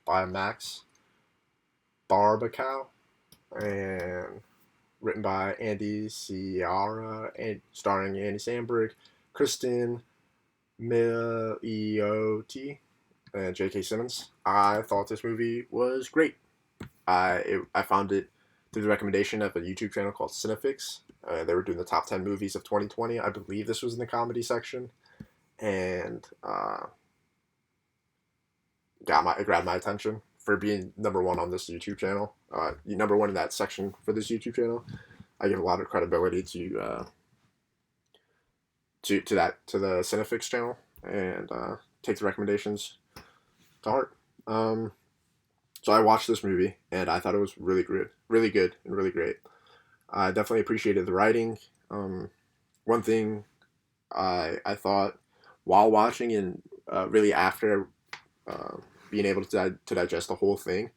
by Max Barbakow and written by Andy Ciara and starring Andy Samberg, Kristen Milioti, and J.K. Simmons. I thought this movie was great. I found it through the recommendation of a YouTube channel called Cinefix. They were doing the top 10 movies of 2020. I believe this was in the comedy section, and it grabbed my attention for being number one on this YouTube channel. Number one in that section for this YouTube channel. I give a lot of credibility to the Cinefix channel and take the recommendations to heart. So I watched this movie and I thought it was really good, and really great. I definitely appreciated the writing. One thing I thought while watching and really after uh, being able to digest the whole thing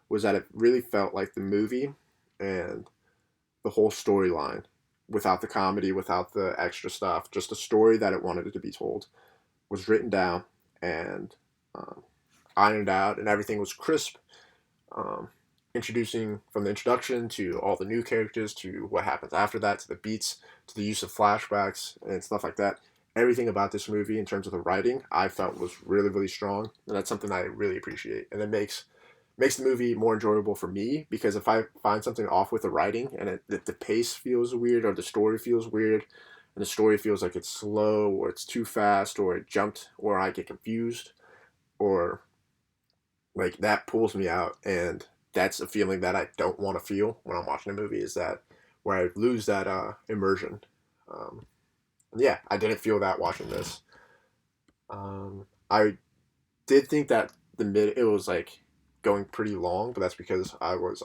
was that it really felt like the movie and the whole storyline without the comedy, without the extra stuff, just a story that it wanted it to be told was written down and um, ironed out, and everything was crisp. Um, Introducing from the introduction to all the new characters to what happens after that to the beats to the use of flashbacks and stuff like that. Everything about this movie in terms of the writing I felt was really strong, and that's something I really appreciate, and it makes the movie more enjoyable for me because if I find something off with the writing and if the pace feels weird or the story feels weird and the story feels like it's slow or it's too fast or it jumped or I get confused or like that pulls me out, and that's a feeling that I don't want to feel when I'm watching a movie is that where I lose that immersion. Um, yeah, I didn't feel that watching this. I did think that the mid it was like going pretty long, but that's because I was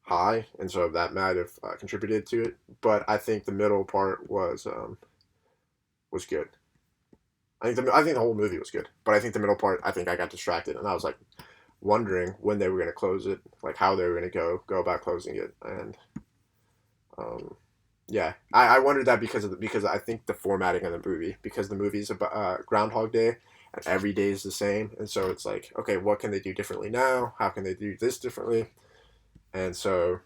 high, and so that might have contributed to it. But I think the middle part was good. I think the whole movie was good, but I think the middle part I think I got distracted, and I was like wondering when they were going to close it, like how they were going to go about closing it, and um, yeah, I wondered that because I think the formatting of the movie because the movie's about Groundhog Day and every day is the same, and so it's like okay, what can they do differently now? How can they do this differently? And so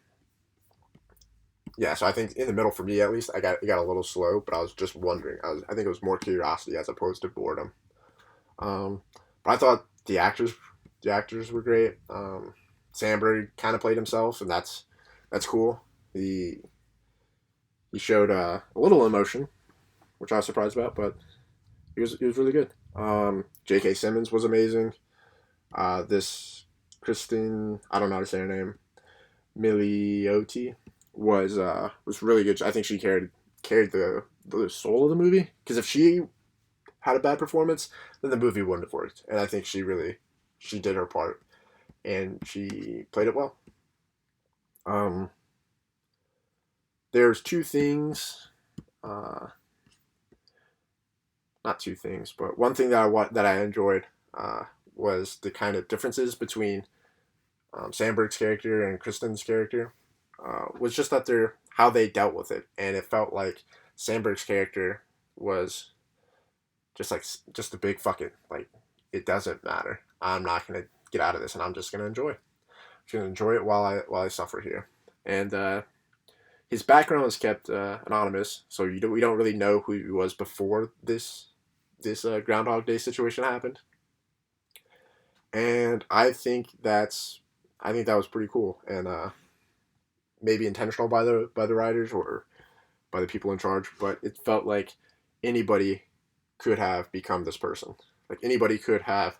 yeah, so I think in the middle for me at least, it got a little slow, but I was just wondering. I think it was more curiosity as opposed to boredom. Um, but I thought the actors were great. Sandberg kind of played himself, and that's cool. He showed a little emotion, which I was surprised about, but he was really good. J.K. Simmons was amazing. This Kristen, I don't know how to say her name, Milioti was really good. I think she carried the soul of the movie because if she had a bad performance, then the movie wouldn't have worked. And I think she did her part and she played it well. Um, there's two things, uh, not two things, but one thing that I enjoyed was the kind of differences between Sandberg's character and Kristen's character. Was just that they're how they dealt with it, and it felt like Sandberg's character was just a big fuck it, like it doesn't matter. I'm not gonna get out of this, and I'm just gonna enjoy. I'm gonna enjoy it while I suffer here. And his background is kept anonymous, so we don't really know who he was before this Groundhog Day situation happened. And I think that was pretty cool, and maybe intentional by the writers or by the people in charge, but it felt like anybody could have become this person. Like anybody could have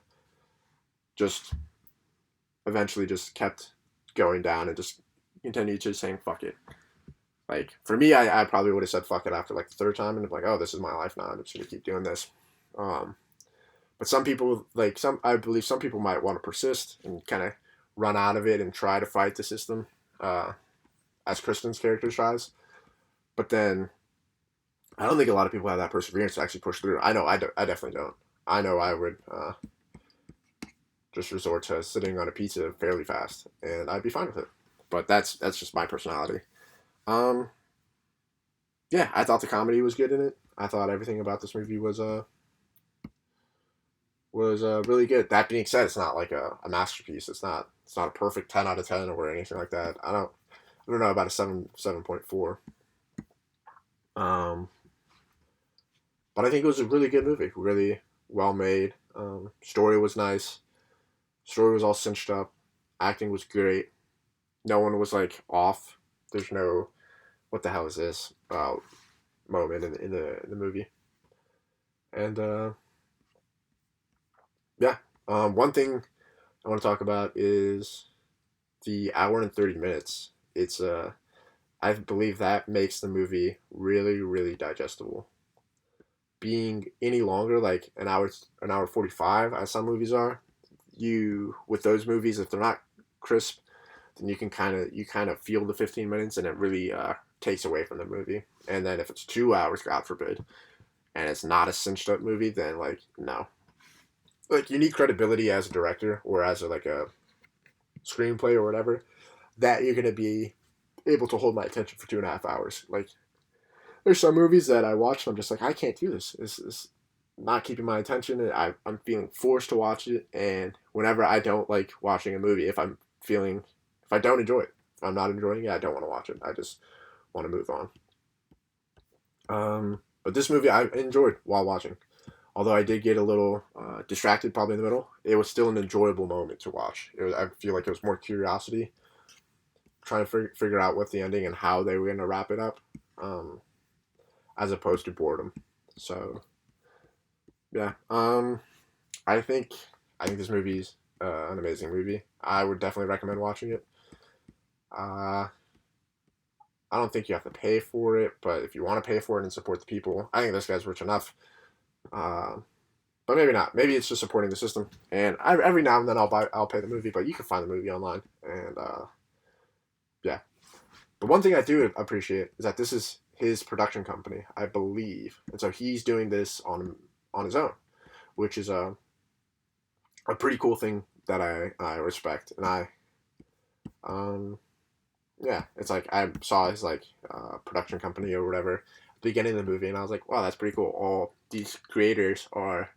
just eventually just kept going down and just continued to saying fuck it. Like for me, I probably would have said fuck it after like the third time and be like, oh, this is my life now. I'm just gonna keep doing this. Um, but some people I believe some people might want to persist and kind of run out of it and try to fight the system, uh, as Kristen's character tries. But then I don't think a lot of people have that perseverance to actually push through. I know I definitely don't. I know I would just resort to sitting on a pizza fairly fast, and I'd be fine with it. But that's just my personality. Um, yeah, I thought the comedy was good in it. I thought everything about this movie was was really good. That being said, it's not like a masterpiece. It's not a perfect 10 out of 10 or anything like that. I don't know about a 7.4. Um, but I think it was a really good movie. Really well made. Story was nice. Story was all cinched up. Acting was great. No one was like off. There's no what the hell is this moment in the movie. And yeah, one thing I want to talk about is the hour and 30 minutes. It's I believe that makes the movie really really digestible. Being any longer, like an hour 45, as some movies are, you with those movies, if they're not crisp, then you kind of feel the 15 minutes, and it really takes away from the movie. And then if it's 2 hours, God forbid, and it's not a cinched up movie, then like no, like you need credibility as a director or as like a screenplay or whatever that you're gonna be able to hold my attention for 2.5 hours. Like there's some movies that I watch and I'm just like I can't do this. This is not keeping my attention. I'm feeling forced to watch it, and whenever I don't like watching a movie, if I don't enjoy it, if I'm not enjoying it, I don't want to watch it. I just want to move on. But this movie I enjoyed while watching. Although I did get a little distracted probably in the middle, it was still an enjoyable moment to watch. I feel like it was more curiosity, trying to figure out what the ending and how they were going to wrap it up, um, as opposed to boredom. So yeah, I think I think this movie's an amazing movie. I would definitely recommend watching it. Uh, I don't think you have to pay for it, but if you want to pay for it and support the people, I think this guy's rich enough. Uh, but maybe not. Maybe it's just supporting the system. And every now and then I'll pay the movie, but you can find the movie online. And yeah. But one thing I do appreciate is that this is his production company, I believe, and so he's doing this on his own, which is a pretty cool thing that I respect. And um yeah, it's like I saw his like production company or whatever at the beginning of the movie, and I was like, wow, that's pretty cool. All these creators are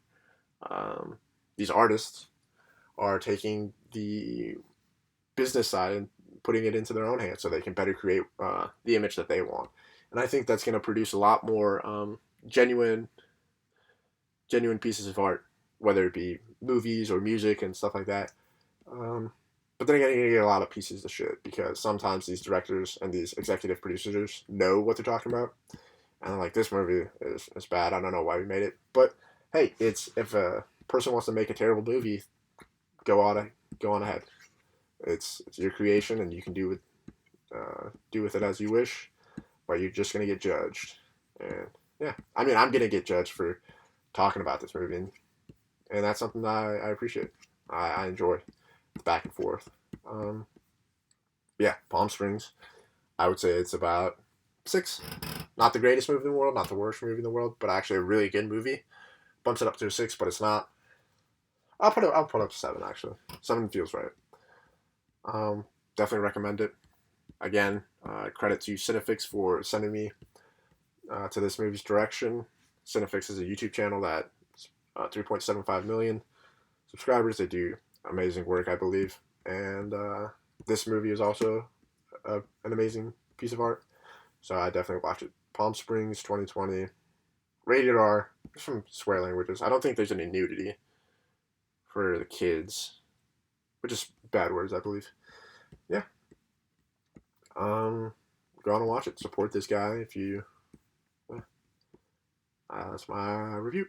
um, these artists are taking the business side and putting it into their own hands so they can better create the image that they want. And I think that's going to produce a lot more genuine, genuine pieces of art, whether it be movies or music and stuff like that. Um, but then again, you're gonna get a lot of pieces of shit because sometimes these directors and these executive producers know what they're talking about, and like this movie is bad. I don't know why we made it, but hey, it's if a person wants to make a terrible movie, go on ahead. It's your creation, and you can do with it as you wish, but you're just gonna get judged. And yeah, I mean, I'm gonna get judged for talking about this movie, and that's something that I appreciate. I enjoy the back and forth. Um, yeah, Palm Springs. I would say it's about 6. Not the greatest movie in the world, not the worst movie in the world, but actually a really good movie. Bumps it up to a 6, but it's not. I'll put it up to 7 actually. 7 feels right. Um, Definitely recommend it. Again, credit to Cinefix for sending me to this movie's direction. Cinefix is a YouTube channel that 3.75 million subscribers. They do amazing work, I believe, and this movie is also an amazing piece of art. So I definitely watch it. Palm Springs 2020, rated R. There's some swear languages. I don't think there's any nudity for the kids, which is bad words, I believe. Yeah. Um, Go on and watch it. Support this guy if you. That's my review.